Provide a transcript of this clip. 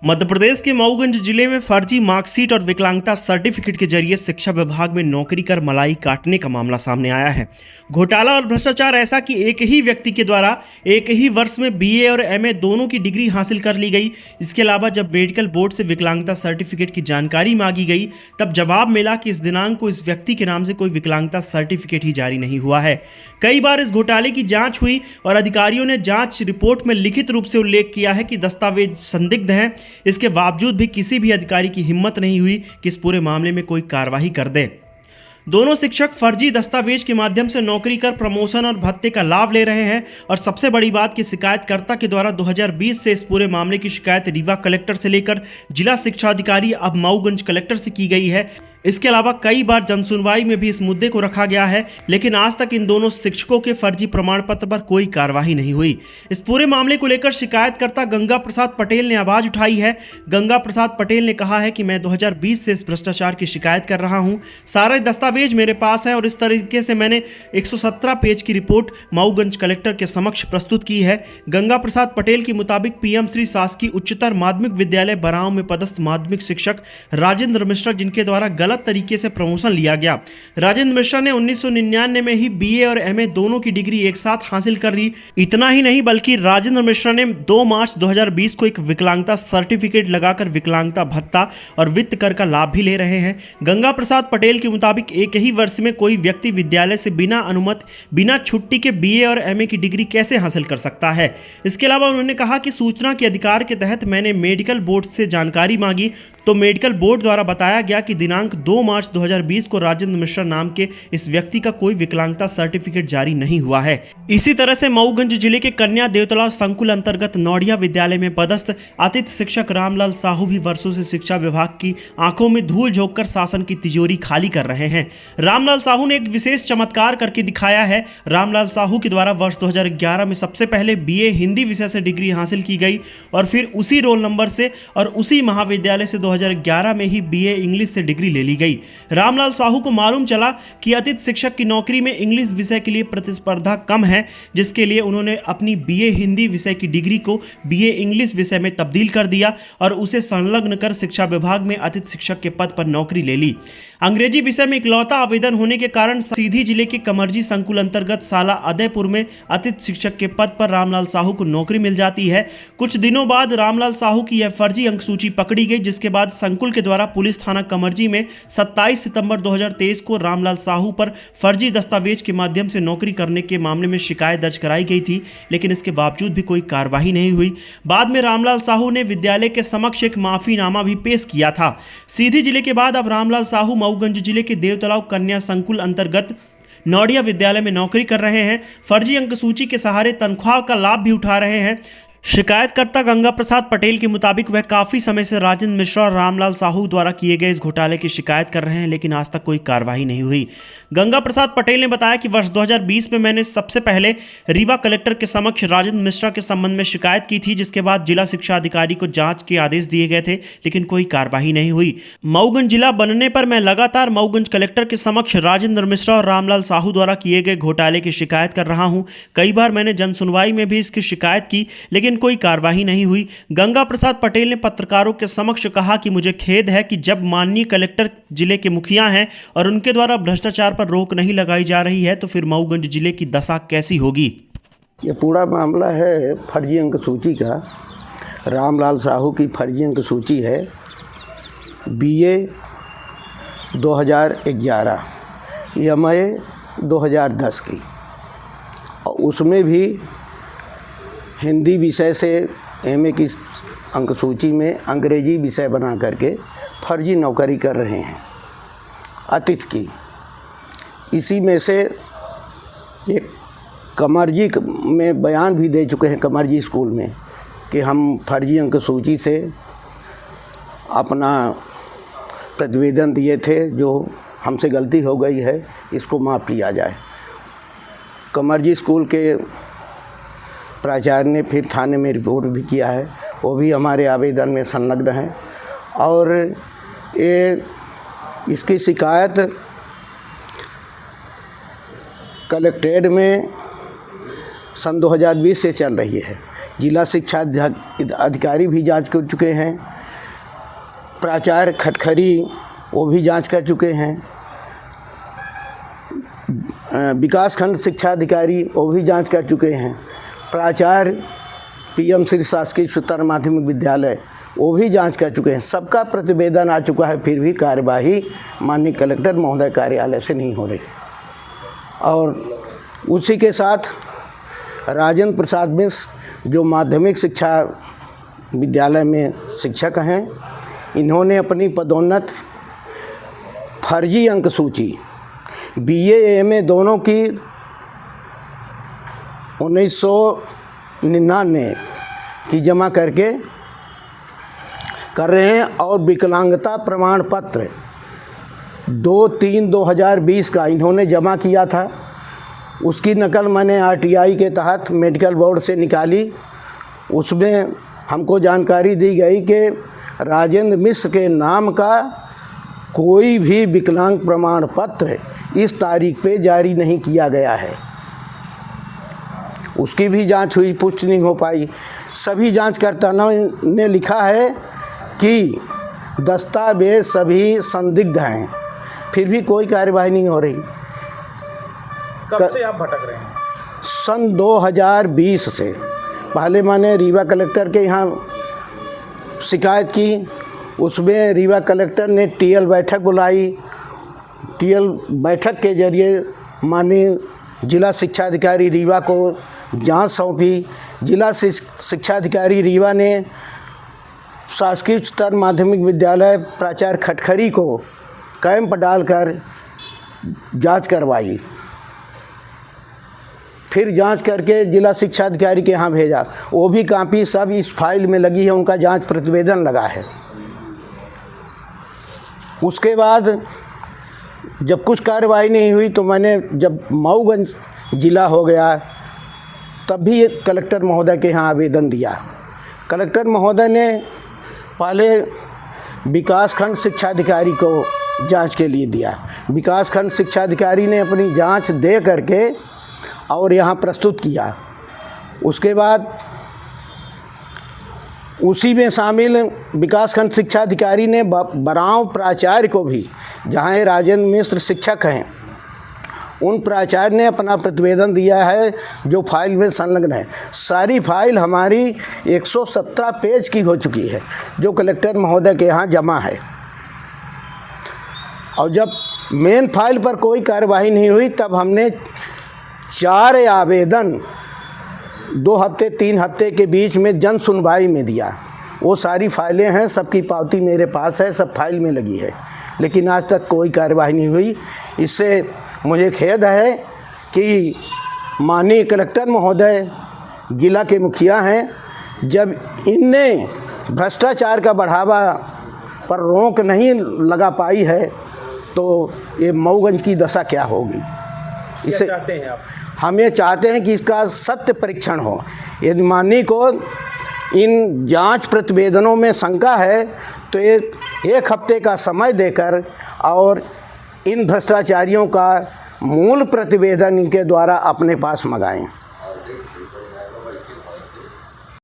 मध्य प्रदेश के मऊगंज जिले में फर्जी मार्कशीट और विकलांगता सर्टिफिकेट के जरिए शिक्षा विभाग में नौकरी कर मलाई काटने का मामला सामने आया है। घोटाला और भ्रष्टाचार ऐसा कि एक ही व्यक्ति के द्वारा एक ही वर्ष में बीए और एमए दोनों की डिग्री हासिल कर ली गई। इसके अलावा जब मेडिकल बोर्ड से विकलांगता सर्टिफिकेट की जानकारी मांगी गई तब जवाब मिला कि इस दिनांक को इस व्यक्ति के नाम से कोई विकलांगता सर्टिफिकेट ही जारी नहीं हुआ है। कई बार इस घोटाले की जांच हुई और अधिकारियों ने जांच रिपोर्ट में लिखित रूप से उल्लेख किया है कि दस्तावेज संदिग्ध हैं। इसके बावजूद भी किसी भी अधिकारी की हिम्मत नहीं हुई कि इस पूरे मामले में कोई कार्रवाई कर दे। दोनों शिक्षक फर्जी दस्तावेज के माध्यम से नौकरी कर प्रमोशन और भत्ते का लाभ ले रहे हैं और सबसे बड़ी बात कि शिकायतकर्ता के द्वारा 2020 से इस पूरे मामले की शिकायत रीवा कलेक्टर से लेकर जिला शिक्षा अधिकारी अब मऊगंज कलेक्टर से की गई है। इसके अलावा कई बार जनसुनवाई में भी इस मुद्दे को रखा गया है, लेकिन आज तक इन दोनों शिक्षकों के फर्जी प्रमाण पत्र पर कोई कार्रवाई नहीं हुई। इस पूरे मामले को लेकर शिकायतकर्ता गंगा प्रसाद पटेल ने आवाज उठाई है। गंगा प्रसाद पटेल ने कहा है कि मैं 2020 से इस भ्रष्टाचार की शिकायत कर रहा हूं। सारे दस्तावेज मेरे पास है और इस तरीके से मैंने 117 पेज की रिपोर्ट मऊगंज कलेक्टर के समक्ष प्रस्तुत की है। गंगा प्रसाद पटेल के मुताबिक पीएम श्री शासकीय उच्चतर माध्यमिक विद्यालय बरांव में पदस्थ माध्यमिक शिक्षक राजेंद्र मिश्रा, जिनके द्वारा गलत तरीके से प्रमोशन लिया गया। राजेंद्र मिश्रा ने 1999 में ही बीए और एमए दोनों की डिग्री एक साथ हासिल कर ली। इतना ही नहीं बल्कि राजेंद्र मिश्रा ने 2 मार्च 2020 को एक विकलांगता सर्टिफिकेट लगाकर विकलांगता भत्ता और वित्त कर का लाभ भी ले रहे हैं। गंगा प्रसाद पटेल के मुताबिक एक ही वर्ष में कोई व्यक्ति विद्यालय से बिना अनुमति, बिना छुट्टी के बीए और एमए की डिग्री कैसे हासिल कर सकता है। इसके अलावा उन्होंने कहा कि सूचना के अधिकार के तहत मैंने मेडिकल बोर्ड से जानकारी मांगी तो मेडिकल बोर्ड द्वारा बताया गया कि दिनांक 2 मार्च 2020 को राजेंद्र मिश्रा नाम के इस व्यक्ति का कोई विकलांगता सर्टिफिकेट जारी नहीं हुआ है। इसी तरह से मऊगंज जिले के कन्या देवतलाव संकुल अंतर्गत नौडिया विद्यालय में पदस्थ अतिथि शिक्षक रामलाल साहू भी वर्षों से शिक्षा विभाग की आंखों में धूल झोंककर शासन की तिजोरी खाली कर रहे हैं। रामलाल साहू ने एक विशेष चमत्कार करके दिखाया है। रामलाल साहू के द्वारा वर्ष 2011 में सबसे पहले बीए हिंदी विषय से डिग्री हासिल की गई और फिर उसी रोल नंबर से और उसी महाविद्यालय से 2011 में ही बीए इंग्लिश से डिग्री ले ली गई। रामलाल साहू को मालूम चला कि अतिथि शिक्षक की नौकरी में इंग्लिश विषय के लिए प्रतिस्पर्धा कम है, जिसके लिए उन्होंने अपनी बीए हिंदी विषय की डिग्री को बीए इंग्लिश विषय में तब्दील कर दिया और उसे संलग्न कर शिक्षा विभाग में अतिथि शिक्षक के पद पर नौकरी ले ली। अंग्रेजी विषय में इकलौता आवेदन होने के कारण सीधी जिले के कमरजी संकुल अंतर्गत साला अदयपुर में अतिथि शिक्षक के पद पर रामलाल साहू को नौकरी मिल जाती है। कुछ दिनों बाद रामलाल साहू की यह फर्जी अंक सूची पकड़ी गई, जिसके बाद संकुल के द्वारा पुलिस थाना कमरजी में 27 सितंबर 2023 को रामलाल साहू पर फर्जी दस्तावेज के माध्यम से नौकरी करने के मामले में शिकायत दर्ज कराई गई थी, लेकिन इसके बावजूद भी कोई कार्रवाई नहीं हुई। बाद में रामलाल साहू ने विद्यालय के समक्ष एक माफीनामा भी पेश किया था। सीधी जिले के बाद अब रामलाल साहू मऊगंज जिले के देवतलाव कन्या संकुल अंतर्गत नौडिया विद्यालय में नौकरी कर रहे हैं। फर्जी अंक सूची के सहारे तनख्वाह का लाभ भी उठा रहे हैं। शिकायतकर्ता गंगा प्रसाद पटेल के मुताबिक वह काफ़ी समय से राजेंद्र मिश्रा और रामलाल साहू द्वारा किए गए इस घोटाले की शिकायत कर रहे हैं, लेकिन आज तक कोई कार्रवाई नहीं हुई। गंगा प्रसाद पटेल ने बताया कि वर्ष 2020 में मैंने सबसे पहले रीवा कलेक्टर के समक्ष राजेंद्र मिश्रा के संबंध में शिकायत की थी, जिसके बाद जिला शिक्षा अधिकारी को जांच के आदेश दिए गए थे, लेकिन कोई कार्रवाई नहीं हुई। मऊगंज जिला बनने पर मैं लगातार मऊगंज कलेक्टर के समक्ष राजेंद्र मिश्रा और रामलाल साहू द्वारा किए गए घोटाले की शिकायत कर रहा हूं। कई बार मैंने जनसुनवाई में भी इसकी शिकायत की, लेकिन कोई कार्रवाई नहीं हुई। गंगा प्रसाद पटेल ने पत्रकारों के समक्ष कहा कि मुझे खेद है कि जब माननीय कलेक्टर जिले के मुखिया हैं और उनके द्वारा भ्रष्टाचार पर रोक नहीं लगाई जा रही है, तो फिर मऊगंज जिले की दशा कैसी होगी। ये पूरा मामला है फर्जी अंक सूची का। रामलाल साहू की फर्जी अंक सूची है बीए 2011, एमए 2010 की, और उसमें भी हिंदी विषय से एमए की अंक सूची में अंग्रेजी विषय बना करके फर्जी नौकरी कर रहे हैं अतिथि की। इसी में से एक कमरजी में बयान भी दे चुके हैं कमरजी स्कूल में कि हम फर्जी अंक सूची से अपना प्रतिवेदन दिए थे, जो हमसे गलती हो गई है, इसको माफ़ किया जाए। कमरजी स्कूल के प्राचार्य ने फिर थाने में रिपोर्ट भी किया है, वो भी हमारे आवेदन में संलग्न हैं और ये इसकी शिकायत कलेक्ट्रेट में सन 2020 से चल रही है जिला शिक्षा अधिकारी भी जांच कर चुके हैं, प्राचार्य खटखरी वो भी जांच कर चुके हैं, विकासखंड शिक्षा अधिकारी वो भी जांच कर चुके हैं, प्राचार्य पीएम श्री शासकीय उच्चतर माध्यमिक विद्यालय वो भी जांच कर चुके हैं। सबका प्रतिवेदन आ चुका है, फिर भी कार्यवाही माननीय कलेक्टर महोदय कार्यालय से नहीं हो रही। और उसी के साथ राजेंद्र प्रसाद मिश्र जो माध्यमिक शिक्षा विद्यालय में शिक्षक हैं, इन्होंने अपनी पदोन्नत फर्जी अंक सूची BA MA दोनों की 1999 की जमा करके कर रहे हैं और विकलांगता प्रमाण पत्र 2/3/2020 का इन्होंने जमा किया था। उसकी नकल मैंने RTI के तहत मेडिकल बोर्ड से निकाली। उसमें हमको जानकारी दी गई कि राजेंद्र मिश्र के नाम का कोई भी विकलांग प्रमाण पत्र इस तारीख पे जारी नहीं किया गया है। उसकी भी जांच हुई, पुष्टि नहीं हो पाई। सभी जांचकर्ताओं ने लिखा है कि दस्तावेज सभी संदिग्ध हैं, फिर भी कोई कार्यवाही नहीं हो रही। कब से आप भटक रहे हैं? सन 2020 से। पहले मैंने रीवा कलेक्टर के यहाँ शिकायत की, उसमें रीवा कलेक्टर ने TL बैठक बुलाई। TL बैठक के जरिए माननीय जिला शिक्षा अधिकारी रीवा को जांच सौंपी। जिला शिक्षा अधिकारी रीवा ने शासकीय उच्चतर माध्यमिक विद्यालय प्राचार्य खटखरी को कैंप डालकर जांच करवाई। फिर जांच करके जिला शिक्षा अधिकारी के यहाँ भेजा। वो भी कापी सब इस फाइल में लगी है, उनका जांच प्रतिवेदन लगा है। उसके बाद जब कुछ कार्रवाई नहीं हुई तो मैंने, जब मऊगंज जिला हो गया, तब भी कलेक्टर महोदय के यहाँ आवेदन दिया। कलेक्टर महोदय ने पहले विकासखंड शिक्षा अधिकारी को जांच के लिए दिया। विकासखंड शिक्षा अधिकारी ने अपनी जांच दे करके और यहाँ प्रस्तुत किया। उसके बाद उसी में शामिल विकासखंड शिक्षा अधिकारी ने बराव प्राचार्य को भी, जहाँ राजेंद्र मिश्र शिक्षक हैं, उन प्राचार्य ने अपना प्रतिवेदन दिया है जो फाइल में संलग्न है। सारी फाइल हमारी 117 पेज की हो चुकी है जो कलेक्टर महोदय के यहाँ जमा है। और जब मेन फाइल पर कोई कार्यवाही नहीं हुई तब हमने 4 आवेदन 2 हफ्ते 3 हफ्ते के बीच में जन सुनवाई में दिया। वो सारी फाइलें हैं, सबकी पावती मेरे पास है, सब फाइल में लगी है, लेकिन आज तक कोई कार्यवाही नहीं हुई। इससे मुझे खेद है कि माननीय कलेक्टर महोदय जिला के मुखिया हैं, जब इनने भ्रष्टाचार का बढ़ावा पर रोक नहीं लगा पाई है तो ये मऊगंज की दशा क्या होगी। इससे चाहते हैं आप? हम ये चाहते हैं कि इसका सत्य परीक्षण हो। यदि माननीय को इन जांच प्रतिवेदनों में शंका है तो ये 1 हफ्ते का समय देकर और इन भ्रष्टाचारियों का मूल प्रतिवेदन इनके द्वारा अपने पास मंगाएं।